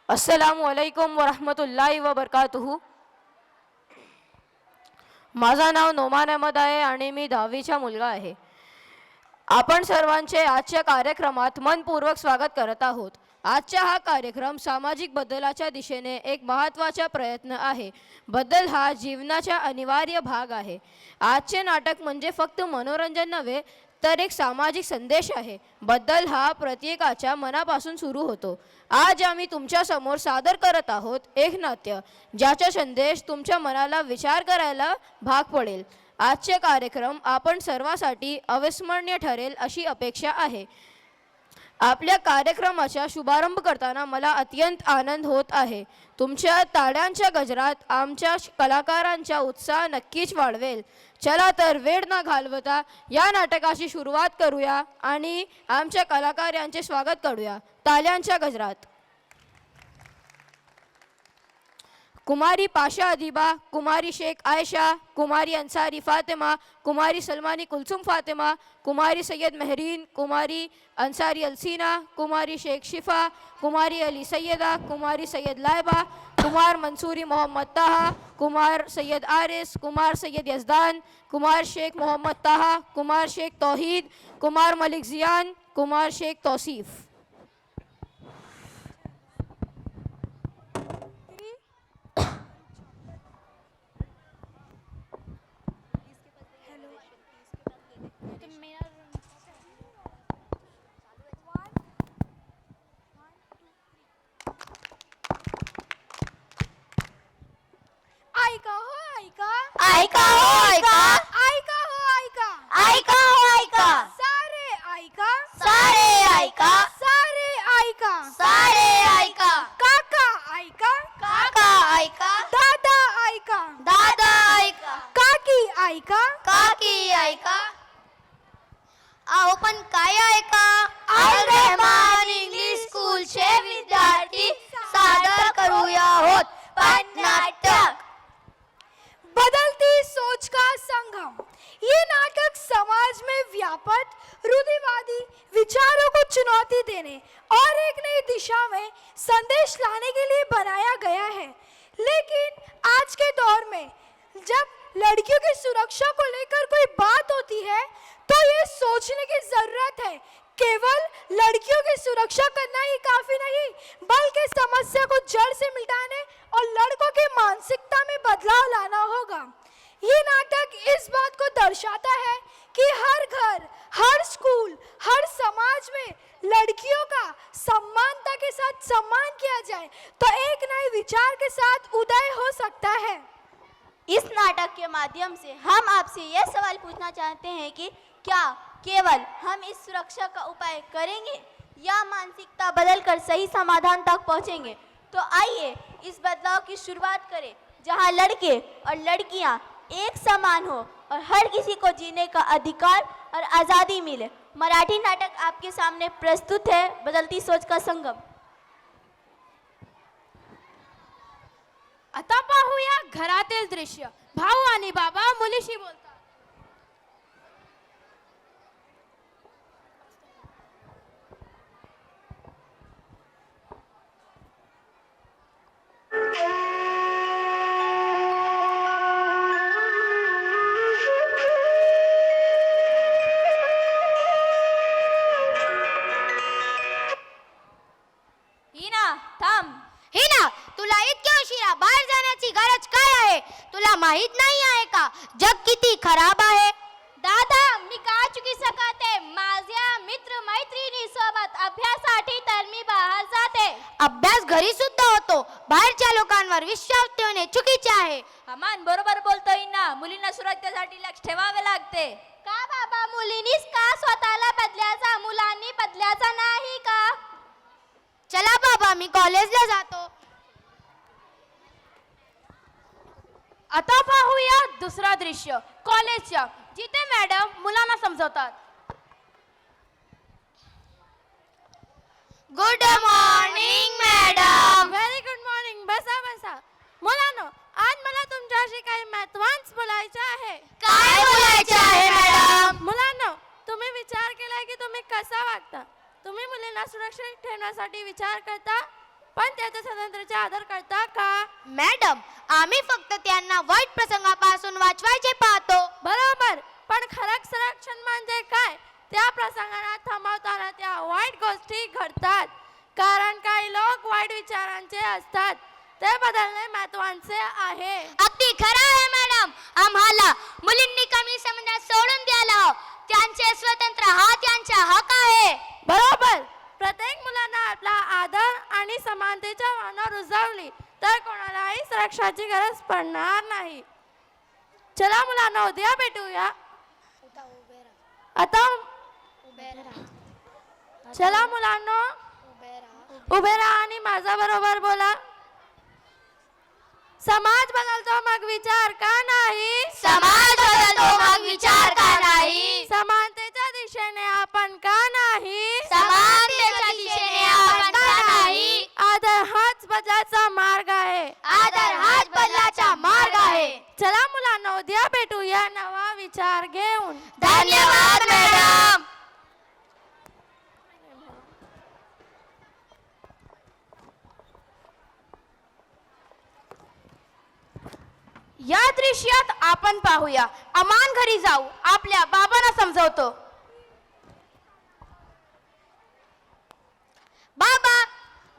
अस्सलामुअलैकुम वरहमतुल्लाहि वबरकातुहू. माझं नाव नोमान अहमद आहे आणि मी 10वीचा मुलगा आहे. आपण सर्वांचे आजच्या कार्यक्रमात मनपूर्वक स्वागत करत आहोत. आजचा हा कार्यक्रम सामाजिक बदलाच्या दिशेने एक महत्त्वाचा प्रयत्न आहे. बदल हा जीवनाचा अनिवार्य भाग आहे. आजचे नाटक म्हणजे फक्त मनोरंजन नव्हे तर एक सामाजिक संदेश आहे. बदल हा प्रत्येकाच्या मनापासून सुरू होतो. आज आम्ही तुमच्या समोर सादर करत आहोत एक नाट्य ज्याचा संदेश तुमच्या मनाला विचार करायला भाग पडेल. आजचे कार्यक्रम आपण सर्वांसाठी अविस्मरणीय ठरेल अशी अपेक्षा आहे. आपल्या कार्यक्रमाचा शुभारंभ करताना मला अत्यंत आनंद होत आहे. तुमच्या ताळ्यांच्या गजरात आमच्या कलाकारांचा उत्साह नक्कीच वाढवेल. चला तर वेळ न घालवता या नाटकाची सुरुवात करूया आणि आमच्या कलाकार यांचे स्वागत करूया ताल्यांच्या गजरात. कुमारी पाशा अदीबा, कुमारी शेख आयशा, कुमारी अंसारी फातिमा, कुमारी सलमानी कुलसुम फातिमा, कुमारी सैयद महरीन, कुमारी अंसारी अलसीना, कुमारी शेख शिफा, कुमारी अली सैयदा, कुमारी सैयद लाइबा, कुमार मंसूरी मोहम्मद ताहा, कुमार सैयद आरिस, कुमार सैयद यजदान, कुमार शेख मोहम्मद ताहा, कुमार शेख तौहीद, कुमार मलिक जियान, कुमार शेख तौसीफ. ऐका हो ऐका, ऐका हो ऐका, ऐका हो ऐका, ऐका हो ऐका, सारे ऐका, सारे ऐका, सारे ऐका, सारे ऐका, काका ऐका, काका ऐका, दादा ऐका, दादा ऐका, काकी ऐका, काकी ऐका. अहो पण काय ऐका? अल रहमान इंग्लिश स्कूलचे विद्यार्थी सादर करूया आहोत पथनाट्य. बदलती सोच का संगम. ये नाटक समाज में व्यापक रूढ़िवादी विचारों को चुनौती देने और एक नई दिशा में संदेश लाने के लिए बनाया गया है. लेकिन आज के दौर में जब लड़कियों की सुरक्षा को लेकर कोई बात होती है तो ये सोचने की जरूरत है केवल लड़कियों की सुरक्षा करना ही काफी नहीं बल्कि समस्या को जड़ से मिटाने और लड़कों की मानसिकता में बदलाव लाना होगा. ये नाटक इस बात को दर्शाता है कि हर घर, हर स्कूल, हर समाज में लड़कियों का समानता के साथ सम्मान किया जाए तो एक नए विचार के साथ उदय हो सकता है. इस नाटक के माध्यम से हम आपसे यह सवाल पूछना चाहते हैं कि क्या केवल हम इस सुरक्षा का उपाय करेंगे या मानसिकता बदलकर सही समाधान तक पहुंचेंगे. तो आइए इस बदलाव की शुरुआत करें जहां लड़के और लड़कियां एक समान हो और हर किसी को जीने का अधिकार और आज़ादी मिले. मराठी नाटक आपके सामने प्रस्तुत है बदलती सोच का संगम. आता पाहूया घरातील दृश्य. भाऊ आणि बाबा मुलीशी बोलतात. हिना थांब. हिना, तुला इतक्या उशिरा बाहेर जाण्याची गरज काय आहे? तुला माहित नाही आहे का जग किती खराब आहे? दादा, मी का चुकी सकते? माझ्या मित्र मैत्रिणी सोबत अभ्यासासाठी तर मी बाहेर जाते. अभ्यास घरी सुद्धा होतो. बाहेरच्या लोकांवर विश्वास ठेवणे चुकीचे आहे. अमान बरोबर बोलतोय ना. मुलींना सुरक्षेसाठी लक्ष ठेवावे लागते. का बाबा, मुलींनीच का स्वतःला बदलायचा, मुलांनी बदलायचा नाही का? चला बाबा, मी कॉलेजला जातो. आता पाहूया दुसरा दृश्य कॉलेजच्या, जिथे मॅडम मुलांना समजवतात. Good morning madam. Very good morning. बसा बसा. मुलांनो, आज मला तुमच्याशी काही महत्त्वाचं बोलायचं आहे. काय बोलायचे आहे मॅडम? मुलांनो, तुम्ही विचार केलाय की तुम्ही कसा वागता? तुम्ही मुलींना सुरक्षित ठेवण्यासाठी विचार करता? पण त्याच्या स्वातंत्र्याचा आदर करता का? मॅडम, आम्ही फक्त त्यांना वाईट प्रसंगापासून वाचवायचे पाहतो. बरोबर, पण खरं संरक्षण म्हणजे काय? त्या प्रसंगाला थांबवताना त्या वाईट गोष्टी घडतात, कारण काही लोक वाईट विचारांचे असतात. ते बदलणे महत्वाचे आहे. अगदी खरं आहे मॅडम. आम्हाला मुलींनी कमी समजण्यास सोडून द्यायला हवं. त्यांचे स्वतंत्र हा त्यांचा हक्क आहे. बरोबर, प्रत्येक मुलांना आपला आदर आणि समानतेच्या भावना रुजवली तर कोणालाही सुरक्षाची गरज पडणार नाही. चला मुलांना, उद्या भेटूया. आता चला मुलांना, उभे राहा आणि माझ्या बरोबर बोला. समाज बदलतो मग विचार का नाही? समाज बदलतो मग विचार का नाही? समानतेच्या दिशेने आपण का नाही? समानतेच्या दिशेने आपण का नाही? आदर हाच बदलाचा मार्ग आहे. आदर हाच बदलाचा मार्ग आहे. चला मुलांना, उद्या भेटूया नवा विचार घेऊन. धन्यवाद मॅडम. या दृश्यात आपण पाहूया. अमान घरी जाऊ आपल्या बाबांना समजवतो. बाबा,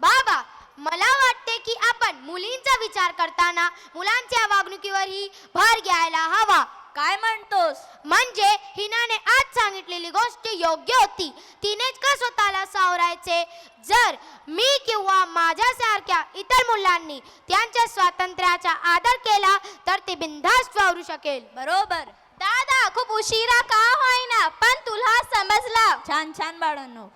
बाबा, मला वाटते की आपण मुलींचा विचार करताना मुलांच्या वागणुकीवरही भर घ्यायला हवा. काय म्हणतोस? म्हणजे हिनाने आज सांगितलेली गोष्ट योग्य होती. तिनेच का स्वतःला सावरायचे? जर मी किंवा माझ्यासारख्या इतर मुलांनी त्यांच्या स्वातंत्र्याचा आदर केला तर ते बिनधास्त वावरू शकेल. बरोबर. दादा, खूप उशिरा का होईना पण तुला समजला. छान छान बाळांनो.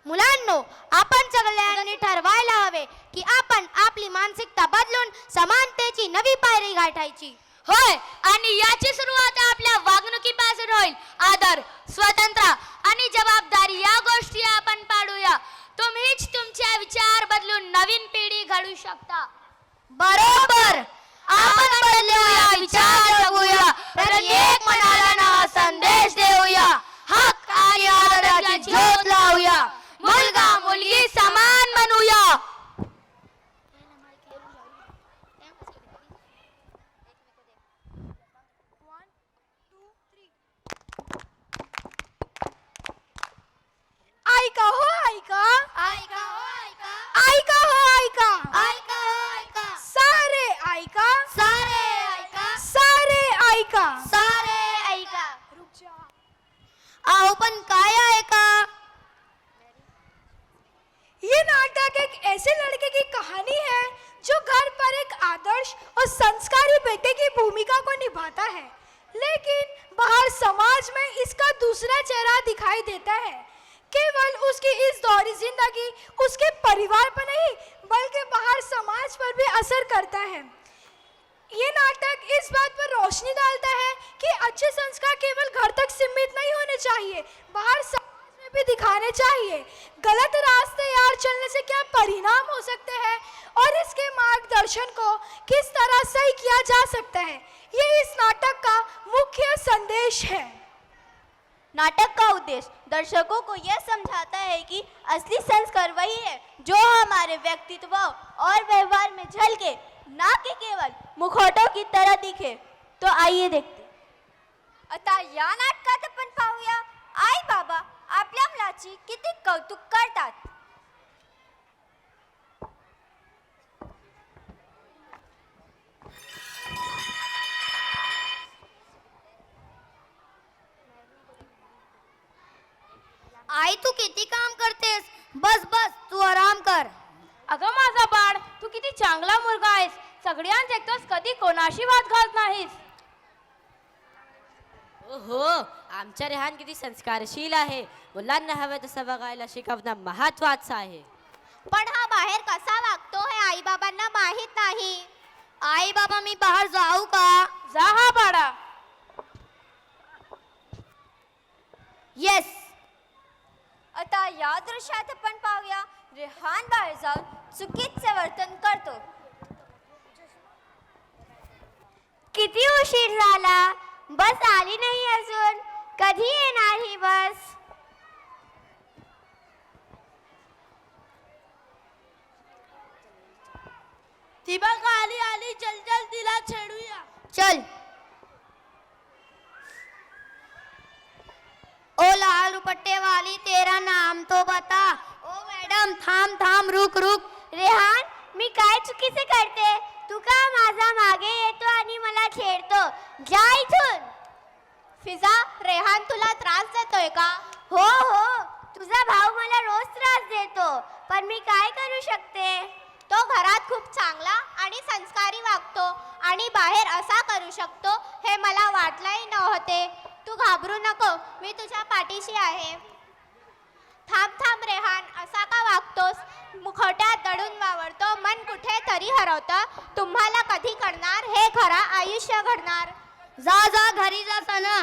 मुलांनो, आपण सगळ्यांनी ठरवायला हवे की आपण आपली मानसिकता बदलून समानतेची नवी पायरी गाठायची. होय, आणि याची सुरुवात आपल्या वागणुकीपासून होईल. आदर, स्वतंत्र आणि जबाबदारी या गोष्टी आपण पाडूया. तुम्हीच तुमचे विचार बदलून नवीन पिढी घडू शकता. बरोबर, आपण बदलूया, विचार जगूया, प्रत्येक मनाला नवा संदेश देऊया, हक्क आणि आदराची ज्योत लावूया, मुलगा मुलगी समान बनूया. ऐका हो ऐका, ऐका हो ऐका, ऐका हो ऐका, ऐका हो ऐका, सारे ऐका, सारे ऐका, सारे ऐका. सारे ऐका. आओ पण काय ऐका? ये नाटक एक ऐसे लड़के की कहानी है जो घर पर एक आदर्श और संस्कारी बेटे की भूमिका को निभाता है, लेकिन बाहर समाज में इसका दूसरा चेहरा दिखाई देता है. केवल उसकी इस दौरी जिंदगी उसके परिवार पर नहीं बल्कि बाहर समाज पर भी असर करता है. ये नाटक इस बात पर रोशनी डालता है कि अच्छे संस्कार केवल घर तक सीमित नहीं होने चाहिए, बाहर समाज में भी दिखाने चाहिए. गलत रास्ते यार चलने से क्या परिणाम हो सकते हैं और इसके मार्गदर्शन को किस तरह सही किया जा सकता है, ये इस नाटक का मुख्य संदेश है. नाटक का उद्देश्य दर्शकों को यह समझाता है कि असली संस्कार वही है जो हमारे व्यक्तित्व और व्यवहार में झलके, ना कि केवल मुखौटों की तरह दिखे. तो आइए देखते. आता या नाटकात आपण पाहूया आई बाबा आपल्या मुलाची किती कौतुक करतात. आई, तू किती काम करतेस? बस बस, तू आराम कर. अगं माझा बाळ, तू किती चांगला मुलगा आहेस. सगळ्यांच ऐकतोस, कधी कोणाशी वाद घालत नाहीस. हो, आमचा रेहान किती संस्कारशील आहे. मुलांना हवं तसं बघायला शिकवणं महत्वाचं आहे. पण हा बाहेर कसा वागतो हे आई बाबांना माहित नाही. आई बाबा, मी बाहेर जाऊ का? जा हा बाळा. येस. आता या दृश्यात आपण पाहूया रेहान बाहेर जाऊन चुकीचे वर्तन करतो. किती उशीर झाला, बस आली नाही अजून. कधी येणार ही बस? ती बघ आली आली, चल चल तिला छेडूया. चल. ओ लाल दुपट्टे वाली, तेरा नाम तो बता. ओ मॅडम, थांब थांब, रुक रुक. रेहान, मी काय चुकीचे करते? तू का माझा मागे येतो आणि मला छेडतो? जा इथून. फिजा, रेहान तुला त्रास देतोय का? हो हो, तुझा भाऊ मला रोज त्रास देतो, पण मी काय करू शकते? तो घरात खूप चांगला आणि संस्कारी वागतो आणि बाहेर असा करू शकतो हे मला वाटलंही नव्हते. तू घाबरू नको, मी तुझ्या पाठीशी आहे. थांब थांब रेहान, असा का वागतोस? मुखवट्यात दडून वावरतो, मन कुठे तरी हरवतं. तुम्हाला कधी करणार हे खरं आयुष्य घडणार. जा जा, घरी जा सना.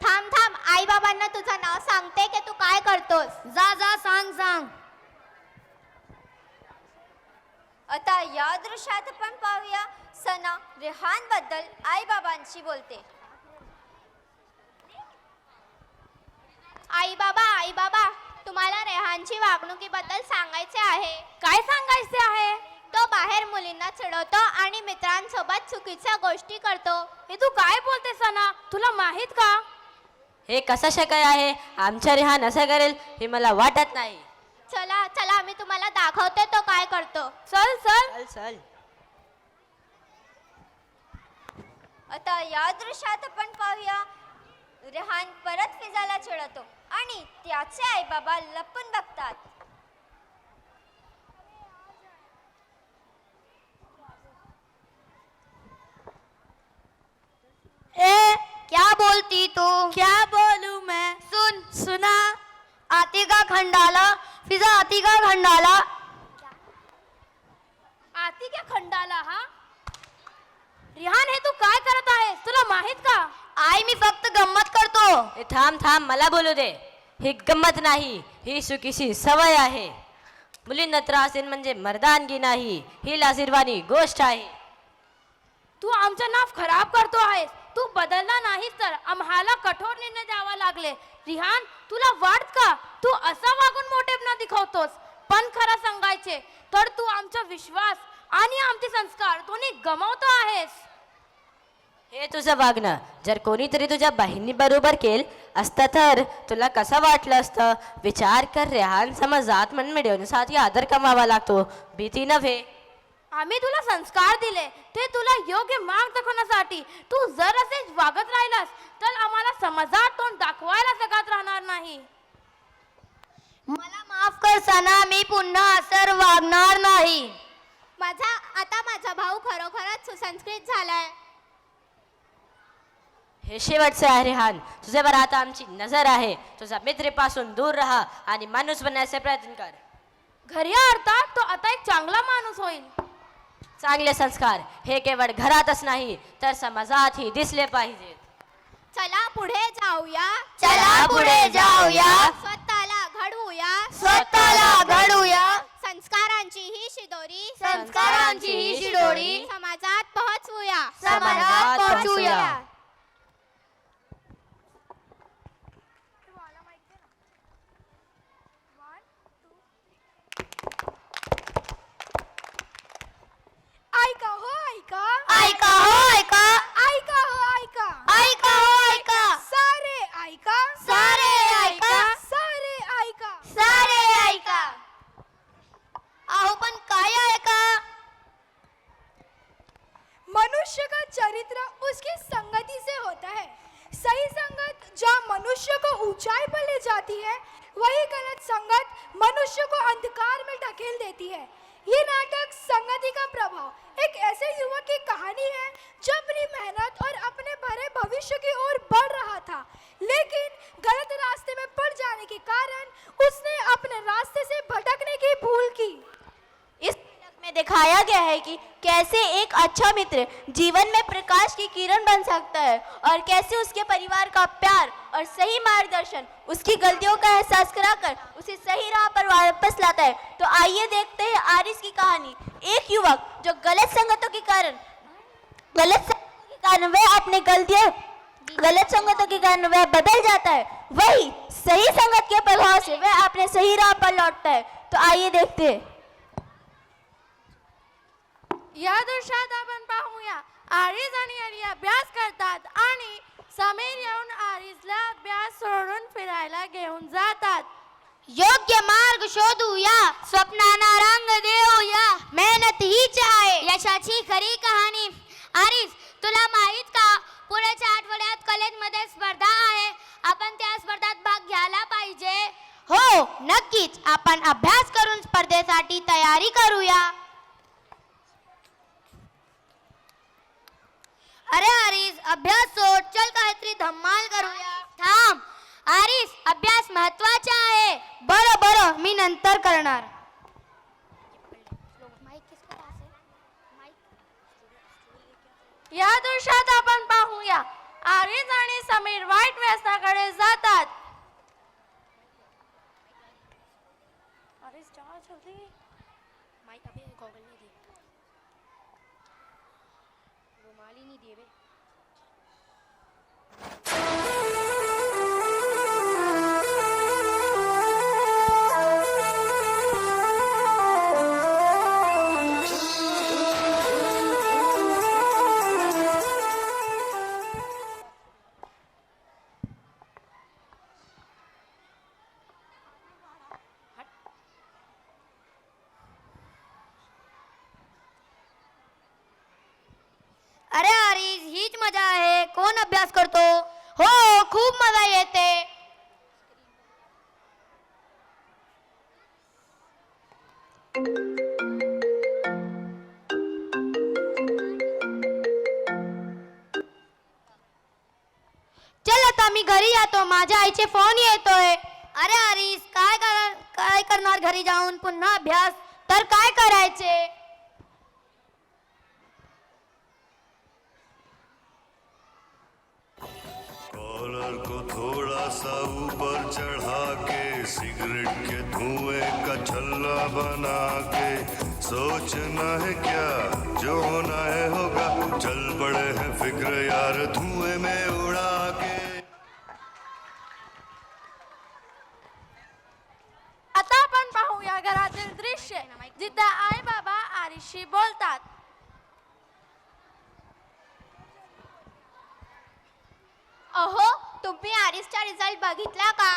थांब थांब, आई बाबांना तुझं नाव सांगते की तू काय करतोस. जा जा, सांग सांग. आता या दृश्यात आपण पाहूया सना रेहान बद्दल आई बाबांशी बोलते. आई बाबा, तुम्हाला रेहानची वागणुकीबद्दल सांगायचे आहे. काय सांगायचे आहे? तो बाहेर मुलींना चिडवतो आणि मित्रांसोबत चुकीच्या गोष्टी करतो. हे तू काय बोलते सना? तुला माहित का? हे कसं शक्य आहे? आमच्या रेहान असं करेल हे मला वाटत नाही. चला चला, मी तुम्हाला दाखवते तो काय करतो. चल चल. चल चल. आता या दृश्यात आपण पाहूया रेहान परत फिजाला चिडवतो आणि त्याचे आई बाबा लपून बघतात. ए, क्या बोलती तू? क्या बोलूं मैं? सुन सुना. आती का खंडाला? फिजा आती का खंडाला? आती क्या खंडाला? हा रिहान, हे तू काय करत आहेस? तुला माहित का? आई, मी फक्त गंमत करतो. ए, थांब थांब, मला बोलू दे. ही गंमत नाही, ही चुकीची सवय आहे. मुलींना त्रास देणं म्हणजे मर्दानगी नाही, ही लाजिरवाणी गोष्ट आहे. तू आमचं नाव खराब करतो आहेस. तू बदलला नाहीस तर आम्हाला कठोर निर्णय द्यावा लागले. रिहान, तुला वाटत का तू असा वागून मोठेपणा दिखवतोस? पण खरं सांगायचे तर तू आमचा विश्वास आणि आमचे संस्कार दोन्ही गमावतो आहेस. हे तुझं वागणं जर कोणीतरी तुझ्या बहिणी बरोबर केलं असतं तर तुला कसं वाटलं असतं? विचार कर रेहान, समाजात मन मिळवण्यासाठी आदर कमावा लागतो, भीती नव्हे. आम्ही तुला संस्कार दिले ते तुला योग्य मार्ग दाखवण्यासाठी. तू जर असेच वागत राहिलास तर आम्हाला समाजात तोंड दाखवायला जगात राहणार नाही. मला माफ कर सना, मी पुन्हा असं वागणार नाही. माझा भाऊ खरोखरच सुसंस्कृत झालाय. हे शेवटचे आहे रेहान, तुझ्यावर आता आमची नजर आहे. तुझा मित्रेपासून दूर राहा आणि माणूस बनण्याचा प्रयत्न कर. खऱ्या अर्थात तो आता एक चांगला माणूस होईल. चांगले संस्कार हे केवळ घरातच नाही तर समाजातही दिसले पाहिजेत. चला पुढे जाऊया. चला पुढे जाऊया. स्वतःला घडवूया. स्वतःला घडवूया. संस्कारांची ही शिदोरी. संस्कारांची ही शिदोरी समाजात पोहोचवूया. समाजात पोहोचवूया. ऐका हो ऐका. ऐका हो ऐका. ऐका हो ऐका. ऐका हो ऐका. सारे ऐका. सारे ऐका. सारे ऐका. सारे ऐका. अहो पण काय ऐका? मनुष्य का चरित्र उसकी संगति से होता है. सही संगत जहाँ मनुष्य को ऊंचाई पर ले जाती है, वही गलत संगत मनुष्य को अंधकार में ढकेल देती है. ये नाटक संगति का प्रभाव एक ऐसे युवक की कहानी है जो अपनी मेहनत और अपने भरे भविष्य की ओर बढ़ रहा था, लेकिन गलत रास्ते में पड़ जाने के कारण उसने अपने रास्ते से भटकने की भूल की. इस नाटक में दिखाया गया है कि कैसे एक अच्छा मित्र जीवन में प्रकाश की किरण बन सकता है और कैसे उसके परिवार का प्यार और सही मार्गदर्शन उसकी गलतियों का एहसास कराकर उसे सही राह पर वापस लाता है. तो आइए देखते हैं आरिस की कहानी. एक युवक जो गलत संगतों के कारण वह बदल जाता है, वही सही संगत के प्रभाव से वह अपने सही राह पर लौटता है. तो आइए देखते हैं. या दृश्यात आपण पाहूया आरिज आणि अली अभ्यास करतात आणि समीर येऊन आरिजला अभ्यास सोडून फिरायला घेऊन जातात. योग्य मार्ग शोधूया, स्वप्नांना रंग देऊया, मेहनत हीच आहे यशाची खरी कहाणी. आरिस, तुला माहित का पुढच्या आठवड्यात कॉलेजमध्ये स्पर्धा आहे. आपण त्या स्पर्धेत भाग घ्यायला पाहिजे. हो, नक्कीच. आपण अभ्यास करून स्पर्धेसाठी तयारी करूया. अरे आरिस, अभ्यास सोड, चल काहीतरी धम्माल करूया. थांब आरिस, अभ्यास महत्वाचा आहे. बरं बरं, मी नंतर करणार. या दृश्यात आपण पाहूया आरिज आणि समीर वाईट व्यसनाकडे जातात. अरे आरिस, हीच मजा आहे. कोण अभ्यास करतो? हो, खूप मजा येते. चल आता मी घरी जातो, माझ्या आईचे फोन येतोय. अरे आरिस, काय करणार घरी जाऊन? पुन्हा अभ्यास? तर काय करायचे? कॉलर को थोड़ा सा ऊपर चढ़ा के सिगरेट के धुएं का छल्ला बना के सोचना है क्या जो होना है होगा. चल पड़े हैं फिक्र यार धुएं में उड़ा के. आता आपण पाहूया घरातील दृश्य जिथे आई बाबा आरिजशी बोलतात. अहो, तुम्ही आरिसचा रिझल्ट बघितला का?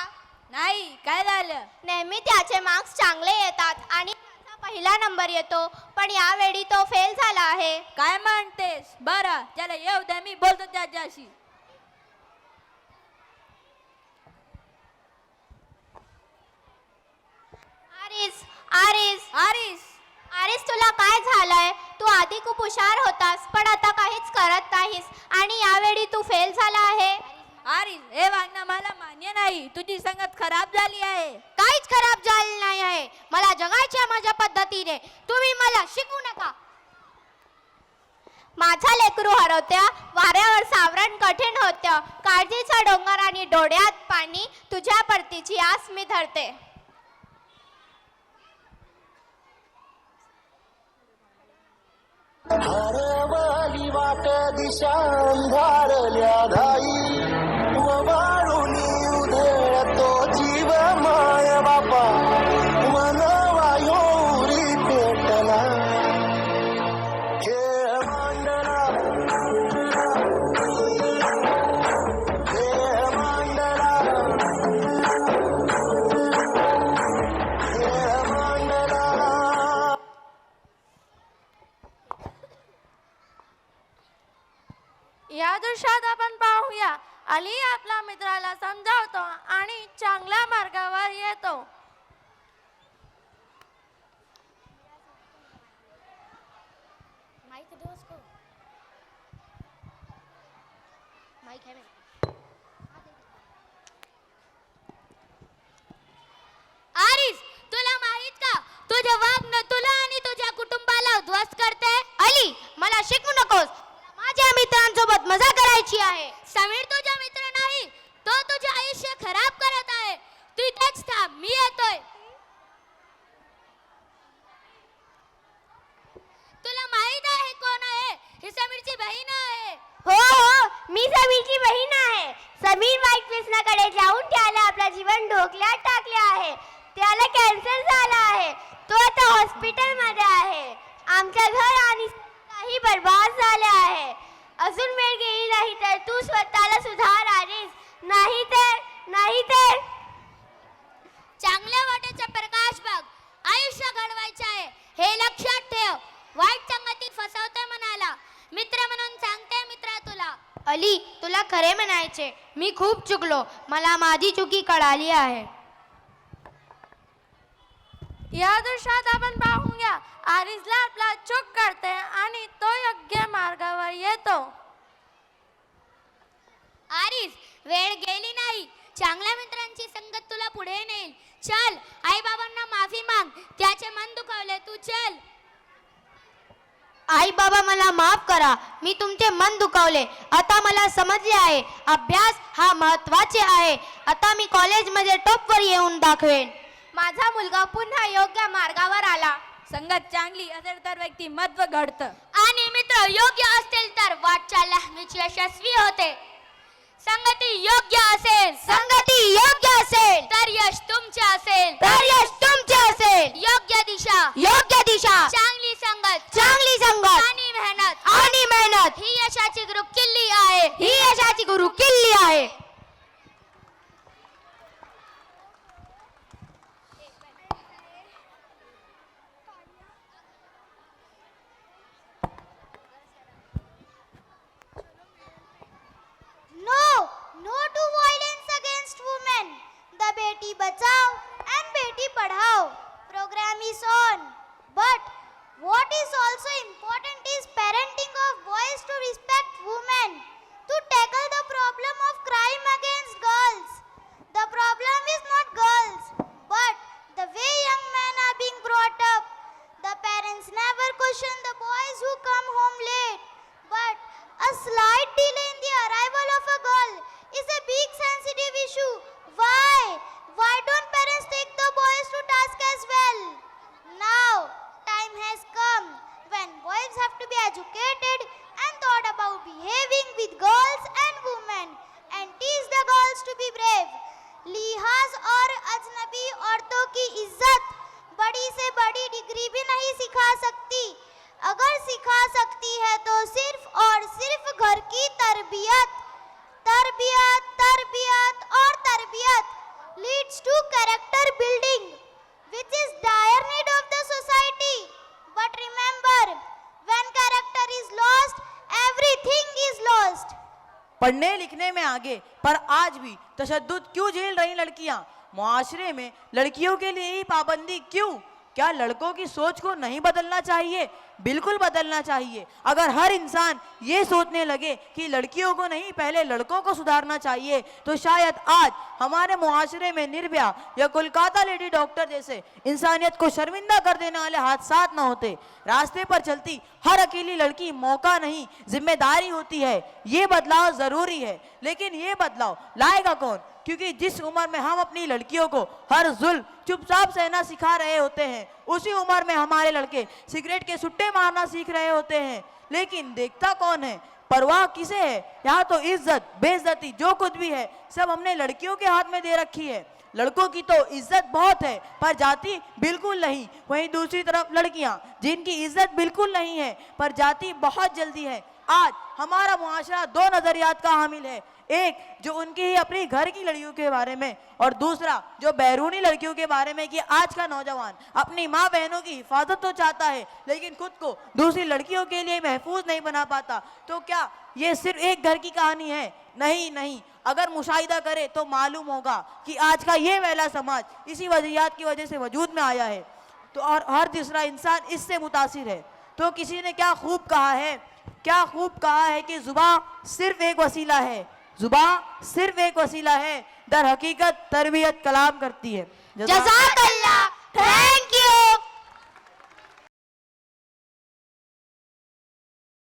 नाही, काय झालं? नेहमी त्याचे मार्क्स चांगले येतात आणि त्याचा पहिला नंबर येतो, पण यावेळी तो फेल झाला आहे. काय म्हणतेस? बरं, त्याला येऊ दे, मी बोलतो त्याच्याशी. आरिस, आरिस, आरिस, आरिस, तुला काय झालंय? तू आधी खूप हुशार होतास, पण आता काहीच करत नाहीस आणि यावेळी तू फेल झाला आहे. आरिस, हे वागणं मला मान्य नाही. तुझी संगत खराब झाली आहे. काहीच खराब झालं नाही आहे. मला जगायच्या माझ्या पद्धतीने. तुम्ही मला शिकवू नका. माझा लेकरू हरवत्या वाऱ्यावर सावरण कठीण होतं. काळजीचा डोंगर आणि डोळ्यात पाणी, तुझ्या परतीची आस मी धरते. हरवली वाट दिशा अंधारल्या धाई वाळूनी उधळतो जीव माय बापा मन वायोरी पेटला खेळ मांडला खेळ मांडला खेळ मांडला. या दृश्यात आपण पाहूया अली आपल्या मित्राला समजावतो आणि चांगल्या मार्गावर येतो. आरिस, तुला माहित का तुझे वागणं तुला आणि तुझ्या कुटुंबाला उद्ध्वस्त करते. अली, मला शिकवू नकोस. माझ्या मित्रांसोबत मजा करायची आहे. समीर तुझा मित्र नाही, तो तुझे आयुष्य खराब करत आहे. तू इथेच थांब, मी येतोय. तुला माहित आहे कोण आहे? ही समीरची बहीण आहे. हो हो, मी समीरची बहीण आहे. समीर वाईट व्यसनाकडे जाऊन त्याला आपलं जीवन ढोकल्यात टाकले आहे. त्याला कॅन्सर झाला आहे. तो आता हॉस्पिटलमध्ये आहे. आमचं घर आणि पूर्णही बर्बाद झाले आहे. अजून वेळ गेली नाही तर तू स्वतःला सुधार आरिस. नाही तर चांगल्या वाटेचा प्रकाश बघ. आयुष्य घडवायचे आहे हे लक्षात ठेव. वाईट संगतीत फसवते म्हणाला. मित्र म्हणून सांगते मित्रा तुला. अली, तुला खरे म्हणायचे, मी खूप चुकलो. मला माझी चुकी कळाली आहे. या दृश्यात आपण पाहूया आरिसला आपला चूक कळते आणि तो योग्य मार्गावर येतो. आरिस, वेळ गेली नाही. चांगल्या मित्रांची संगत तुला पुढे नेईल. चल, आई बाबांना माफी माग. त्याचे मन दुखावले, तू चल. आई बाबा, मला माफ करा. मी तुमचे मन दुखावले. आता मला समजले आहे अभ्यास हा महत्त्वाचे आहे. आता मी कॉलेजमध्ये टॉपवर येऊन दाखवेन. माझा मुलगा पुन्हा योग्य मार्गावर आला. संगत चांगली असेल तर व्यक्तिमत्व घडतं. आणि मित्र योग्य असतील तर वाटचाल नेहमीच यशस्वी होते. संगती योग्य असेल तर यश तुमचे असेल. योग्य दिशा चांगली संगत आणि मेहनत ही यशाची गुरु किल्ली आहे. No to violence against women. The Beti Bachao and Beti Padhao program is on. But what is also important is parenting of boys to respect women, to tackle the problem of crime against girls. The problem is not girls, but the way young men are being brought up. The parents never question the boys who come home late, but a slight delay in the arrival of a girl is a big sensitive issue. Why don't parents take the boys to task as well? Now, time has come when boys have to be educated and thought about behaving with girls and women and teach the girls to be brave. लिहाज और अजनबी औरतों की इज्जत बड़ी से बड़ी degree भी नहीं सिखा सकती. अगर सिखा सकती है तो सिर्फ और सिर्फ घर की तरबियत और तरबियत leads to character building, which is dire need of the society. But remember, when character is lost, everything is lost. पढ़ने लिखने में आगे पर आज भी तशद्दुद क्यों झेल रही लड़कियां? मुआशरे में लड़कियों के लिए ही पाबंदी क्यों? क्या लड़कों की सोच को नहीं बदलना चाहिए? बिल्कुल बदलना चाहिए. अगर हर इंसान ये सोचने लगे कि लड़कियों को नहीं पहले लड़कों को सुधारना चाहिए तो शायद आज हमारे मुआशरे में निर्भया या कोलकाता लेडी डॉक्टर जैसे इंसानियत को शर्मिंदा कर देने वाले हादसात न होते. रास्ते पर चलती हर अकेली लड़की मौका नहीं जिम्मेदारी होती है. ये बदलाव जरूरी है, लेकिन ये बदलाव लाएगा कौन? क्योंकि जिस उम्र में हम अपनी लड़कियों को हर जुल्म चुपचाप सहना सिखा रहे होते हैं, उसी उम्र में हमारे लड़के सिगरेट के सुट्टे मारना सीख रहे होते हैं. लेकिन देखता कौन है? परवाह किसे है? यहाँ तो इज्जत बेइज्जती जो कुछ भी है सब हमने लड़कियों के हाथ में दे रखी है. लड़कों की तो इज्जत बहुत है पर जाति बिल्कुल नहीं. वहीं दूसरी तरफ लड़कियां जिनकी इज्जत बिल्कुल नहीं है पर जाति बहुत जल्दी है. आज हमारा मुआशरा दो नजरियात का हामिल है. एक जो उनकी ही अपनी घर की लड़कियों के बारे में और दूसरा जो बैरूनी लड़कियों के बारे में कि आज का नौजवान अपनी माँ बहनों की हिफाजत तो चाहता है लेकिन खुद को दूसरी लड़कियों के लिए महफूज नहीं बना पाता. तो क्या ये सिर्फ एक घर की कहानी है? नहीं. अगर मुशाहिदा करे तो मालूम होगा कि आज का ये महिला समाज इसी वजहियात की वजह से वजूद में आया है. तो और हर दूसरा इंसान इससे मुतासिर है. तो किसी ने क्या खूब कहा है कि जुबान सिर्फ एक वसीला है, दर हकीकत तरबियत कलाम करती है. जज़ाकल्लाह, थैंक यू.